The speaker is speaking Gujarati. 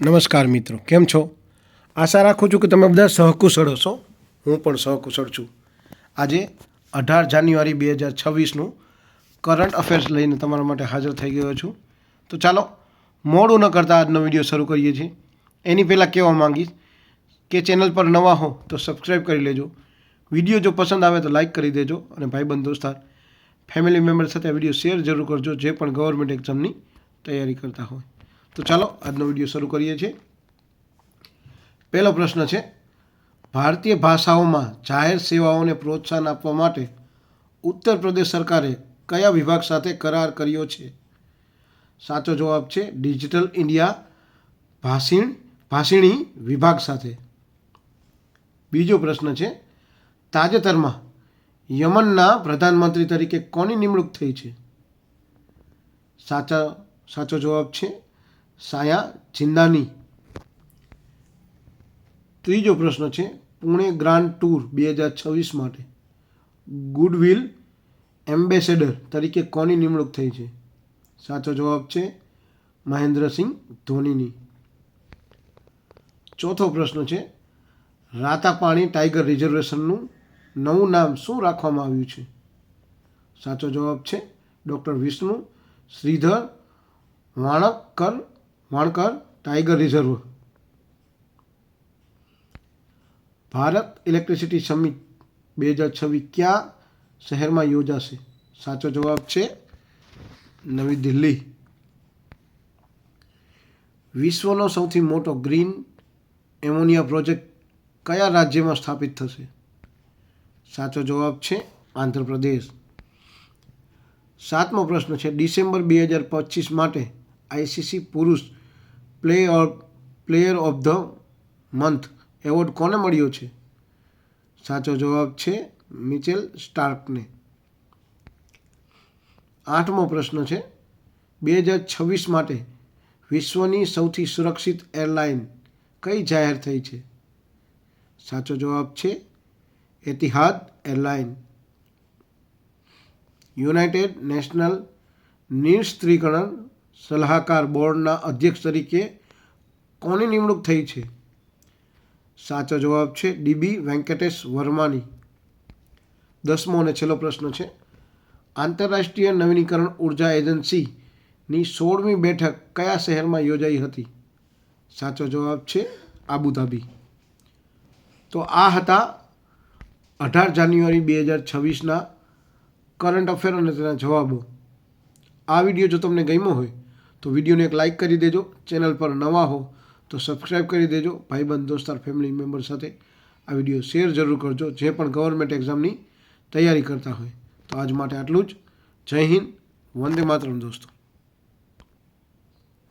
નમસ્કાર મિત્રો, કેમ છો? આશા રાખું છું કે તમે બધા સહકુશળ હશો. હું પણ સહકુશળ છું. આજે 18 જાન્યુઆરી 2026નું કરંટ અફેર્સ લઈને તમારા માટે હાજર થઈ ગયો છું. તો ચાલો મોડું ન કરતાં આજનો વિડીયો શરૂ કરીએ છીએ. એની પહેલાં કહેવા માંગીશ કે ચેનલ પર નવા હો તો સબસ્ક્રાઈબ કરી લેજો. વિડીયો જો પસંદ આવે તો લાઇક કરી દેજો અને ભાઈબંધ દોસ્તાર ફેમિલી મેમ્બર સાથે આ વિડીયો શેર જરૂર કરજો જે પણ ગવર્મેન્ટ એક્ઝામની તૈયારી કરતા હોય. તો ચાલો આજનો વિડીયો શરૂ કરીએ છીએ. પહેલો પ્રશ્ન છે, ભારતીય ભાષાઓમાં જાહેર સેવાઓને પ્રોત્સાહન આપવા માટે ઉત્તર પ્રદેશ સરકારે કયા વિભાગ સાથે કરાર કર્યો છે? સાચો જવાબ છે ડિજિટલ ઇન્ડિયા ભાષિણી વિભાગ સાથે. બીજો પ્રશ્ન છે, તાજેતરમાં યમનના પ્રધાનમંત્રી તરીકે કોની નિમણૂક થઈ છે? સાચો જવાબ છે સાયા જિંદાની. ત્રીજો પ્રશ્ન છે, પુણે ગ્રાન્ડ ટૂર 2026 માટે ગુડવિલ એમ્બેસેડર તરીકે કોની નિમણૂક થઈ છે? સાચો જવાબ છે મહેન્દ્રસિંહ ધોનીની. ચોથો પ્રશ્ન છે, રાતાપાણી ટાઈગર રિઝર્વેશનનું નવું નામ શું રાખવામાં આવ્યું છે? સાચો જવાબ છે doctor Vishnu Shridhar Wankar tiger reserve. Bharat electricity summit 2026 કયા શહેરમાં યોજાશે? સાચો જવાબ છે નવી દિલ્હી. વિશ્વનો સૌથી મોટો ગ્રીન એમોનિયા પ્રોજેક્ટ કયા રાજ્યમાં સ્થાપિત થશે? સાચો જવાબ છે આંધ્રપ્રદેશ. સાતમો પ્રશ્ન છે, ડિસેમ્બર 2025 માટે આઈસીસી પુરુષ player of the month award કોને મળ્યો છે? સાચો જવાબ છે મિચેલ સ્ટાર્કને. આઠમો પ્રશ્ન છે, 2026 માટે વિશ્વની સૌથી સુરક્ષિત એરલાઇન કઈ જાહેર થઈ છે? સાચો જવાબ છે એતિહાદ એરલાઇન. યુનાઇટેડ નેશનલ નિરસ્ત્રીકરણ સલાહકાર બોર્ડના અધ્યક્ષ તરીકે કોની નિમણૂક થઈ છે? સાચો જવાબ છે ડીબી વેંકટેશ વર્માની. 10મો અને છેલ્લો પ્રશ્ન છે, આંતરરાષ્ટ્રીય નવીનીકરણ ઉર્જા એજન્સીની 16મી બેઠક કયા શહેરમાં યોજાઈ હતી? સાચો જવાબ છે આબુધાબી. તો આ હતા 18 જાન્યુઆરી 2026ના કરંટ અફેર અને તેના જવાબો. આ વિડીયો જો તમને ગમ્યો હોય તો વિડીયોને એક લાઇક કરી દેજો. ચેનલ પર નવા હો તો સબસ્ક્રાઈબ કરી દેજો. ભાઈબંધ દોસ્તાર ફેમિલી મેમ્બર સાથે આ વિડીયો શેર જરૂર કરજો જે પણ ગવર્મેન્ટ એક્ઝામની તૈયારી કરતા હોય. તો આજ માટે આટલું જ. જય હિન્દ, વંદે માતરમ દોસ્તો.